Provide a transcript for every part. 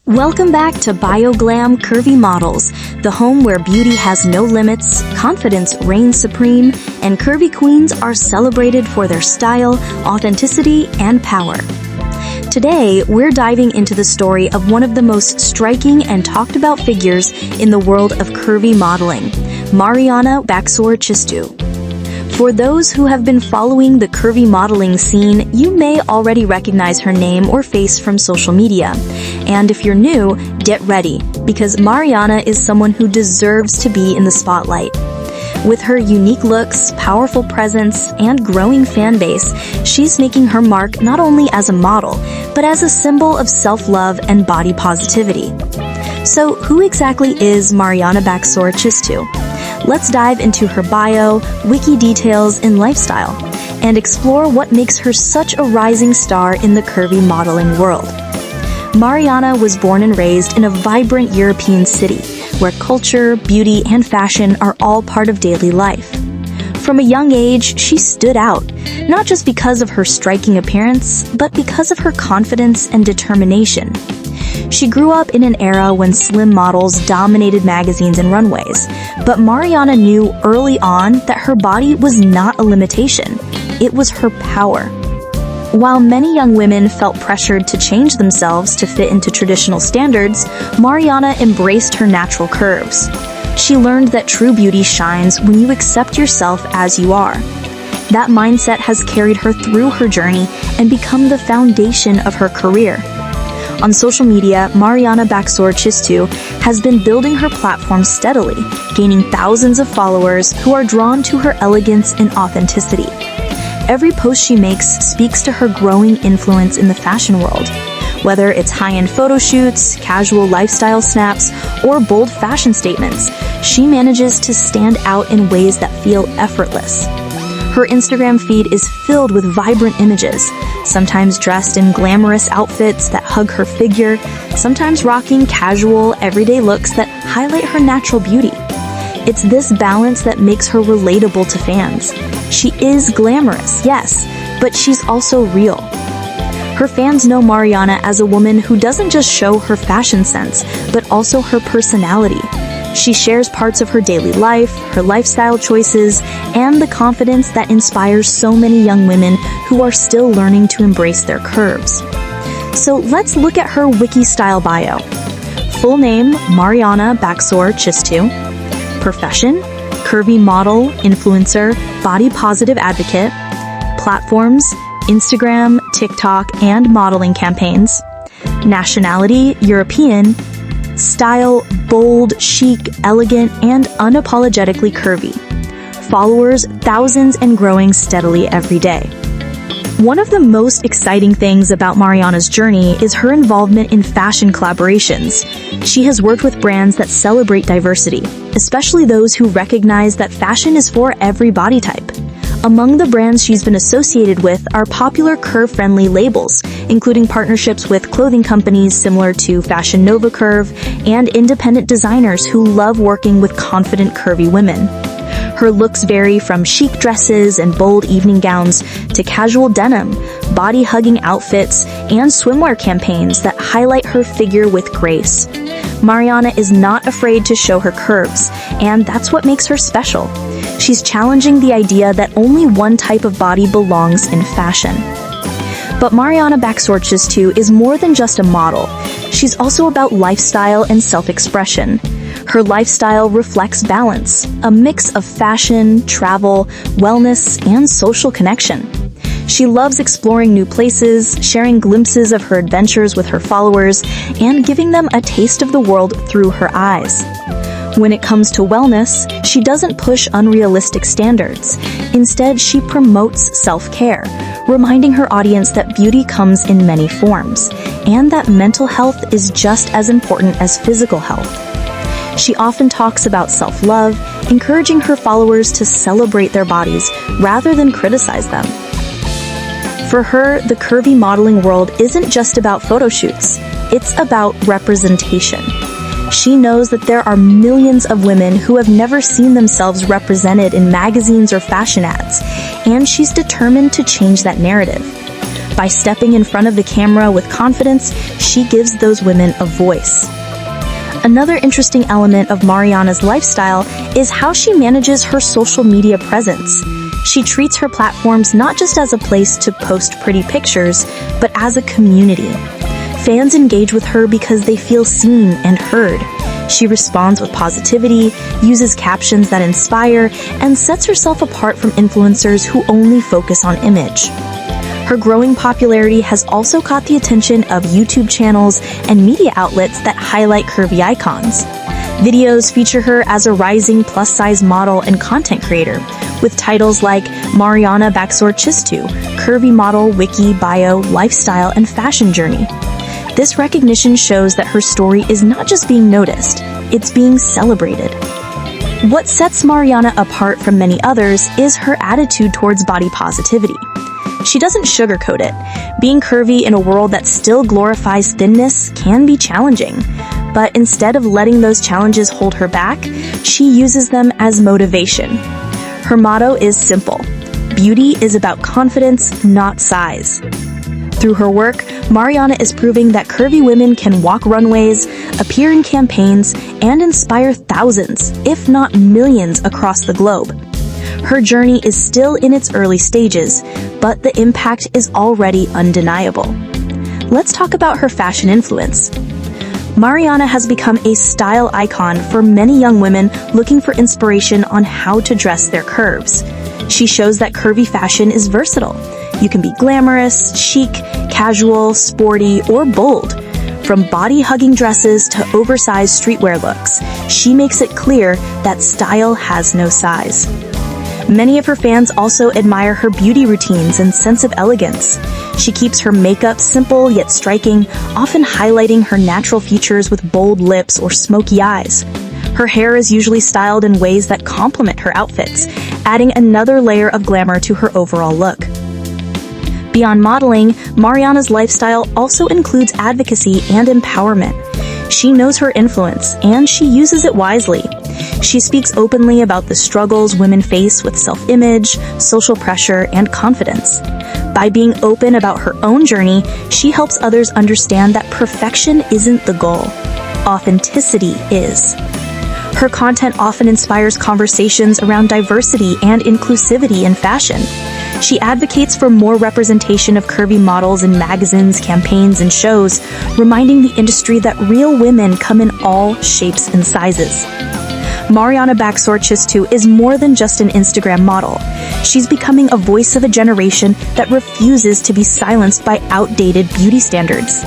Welcome back to BioGlam Curvy Models, the home where beauty has no limits, confidence reigns supreme, and curvy queens are celebrated for their style, authenticity, and power. Today, we're diving into the story of one of the most striking and talked about figures in the world of curvy modeling, Mariana Baxor-Chistu. For those who have been following the curvy modeling scene, you may already recognize her name or face from social media. And if you're new, get ready, because Mariana is someone who deserves to be in the spotlight. With her unique looks, powerful presence, and growing fan base, she's making her mark not only as a model, but as a symbol of self-love and body positivity. So who exactly is Mariana Baxor-Chistu? Let's dive into her bio, wiki details, and lifestyle, and explore what makes her such a rising star in the curvy modeling world. Mariana was born and raised in a vibrant European city, where culture, beauty, and fashion are all part of daily life. From a young age, she stood out, not just because of her striking appearance, but because of her confidence and determination. She grew up in an era when slim models dominated magazines and runways, but Mariana knew early on that her body was not a limitation. It was her power. While many young women felt pressured to change themselves to fit into traditional standards, Mariana embraced her natural curves. She learned that true beauty shines when you accept yourself as you are. That mindset has carried her through her journey and become the foundation of her career. On social media, Mariana Baxor-Chistu has been building her platform steadily, gaining thousands of followers who are drawn to her elegance and authenticity. Every post she makes speaks to her growing influence in the fashion world. Whether it's high-end photo shoots, casual lifestyle snaps, or bold fashion statements, she manages to stand out in ways that feel effortless. Her Instagram feed is filled with vibrant images, sometimes dressed in glamorous outfits that hug her figure, sometimes rocking casual, everyday looks that highlight her natural beauty. It's this balance that makes her relatable to fans. She is glamorous, yes, but she's also real. Her fans know Mariana as a woman who doesn't just show her fashion sense, but also her personality. She shares parts of her daily life, her lifestyle choices, and the confidence that inspires so many young women who are still learning to embrace their curves. So let's look at her wiki style bio. Full name, Mariana Baxor-Chistu. Profession, curvy model, influencer, body positive advocate. Platforms, Instagram, TikTok, and modeling campaigns. Nationality, European. Style, bold, chic, elegant, and unapologetically curvy. Followers, thousands and growing steadily every day. One of the most exciting things about Mariana's journey is her involvement in fashion collaborations. She has worked with brands that celebrate diversity, especially those who recognize that fashion is for every body type. Among the brands she's been associated with are popular curve-friendly labels, including partnerships with clothing companies similar to Fashion Nova Curve and independent designers who love working with confident curvy women. Her looks vary from chic dresses and bold evening gowns to casual denim, body-hugging outfits, and swimwear campaigns that highlight her figure with grace. Mariana is not afraid to show her curves, and that's what makes her special. She's challenging the idea that only one type of body belongs in fashion. But Mariana Baxor-Chistu is more than just a model. She's also about lifestyle and self-expression. Her lifestyle reflects balance, a mix of fashion, travel, wellness, and social connection. She loves exploring new places, sharing glimpses of her adventures with her followers, and giving them a taste of the world through her eyes. When it comes to wellness, she doesn't push unrealistic standards. Instead, she promotes self-care, reminding her audience that beauty comes in many forms, and that mental health is just as important as physical health. She often talks about self-love, encouraging her followers to celebrate their bodies rather than criticize them. For her, the curvy modeling world isn't just about photo shoots, it's about representation. She knows that there are millions of women who have never seen themselves represented in magazines or fashion ads, and she's determined to change that narrative. By stepping in front of the camera with confidence, she gives those women a voice. Another interesting element of Mariana's lifestyle is how she manages her social media presence. She treats her platforms not just as a place to post pretty pictures, but as a community. Fans engage with her because they feel seen and heard. She responds with positivity, uses captions that inspire, and sets herself apart from influencers who only focus on image. Her growing popularity has also caught the attention of YouTube channels and media outlets that highlight curvy icons. Videos feature her as a rising plus-size model and content creator, with titles like Mariana Baksorchistu, Curvy Model, Wiki, Bio, Lifestyle, and Fashion Journey. This recognition shows that her story is not just being noticed, it's being celebrated. What sets Mariana apart from many others is her attitude towards body positivity. She doesn't sugarcoat it. Being curvy in a world that still glorifies thinness can be challenging, but instead of letting those challenges hold her back, she uses them as motivation. Her motto is simple: beauty is about confidence, not size. Through her work, Mariana is proving that curvy women can walk runways, appear in campaigns, and inspire thousands, if not millions, across the globe. Her journey is still in its early stages, but the impact is already undeniable. Let's talk about her fashion influence. Mariana has become a style icon for many young women looking for inspiration on how to dress their curves. She shows that curvy fashion is versatile. You can be glamorous, chic, casual, sporty, or bold. From body-hugging dresses to oversized streetwear looks, she makes it clear that style has no size. Many of her fans also admire her beauty routines and sense of elegance. She keeps her makeup simple yet striking, often highlighting her natural features with bold lips or smoky eyes. Her hair is usually styled in ways that complement her outfits, adding another layer of glamour to her overall look. Beyond modeling, Mariana's lifestyle also includes advocacy and empowerment. She knows her influence, and she uses it wisely. She speaks openly about the struggles women face with self-image, social pressure, and confidence. By being open about her own journey, she helps others understand that perfection isn't the goal. Authenticity is. Her content often inspires conversations around diversity and inclusivity in fashion. She advocates for more representation of curvy models in magazines, campaigns, and shows, reminding the industry that real women come in all shapes and sizes. Mariana Baksorchistu is more than just an Instagram model. She's becoming a voice of a generation that refuses to be silenced by outdated beauty standards.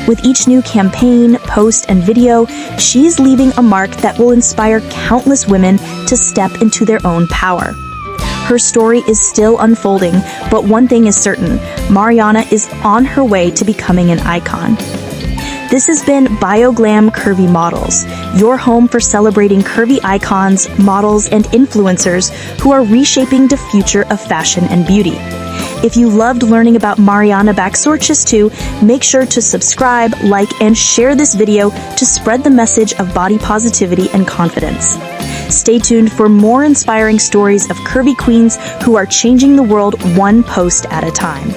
With each new campaign, post, and video, she's leaving a mark that will inspire countless women to step into their own power. Her story is still unfolding, but one thing is certain: Mariana is on her way to becoming an icon. This has been BioGlam Curvy Models, your home for celebrating curvy icons, models, and influencers who are reshaping the future of fashion and beauty. If you loved learning about Mariana Baksorchistu, make sure to subscribe, like, and share this video to spread the message of body positivity and confidence. Stay tuned for more inspiring stories of curvy queens who are changing the world one post at a time.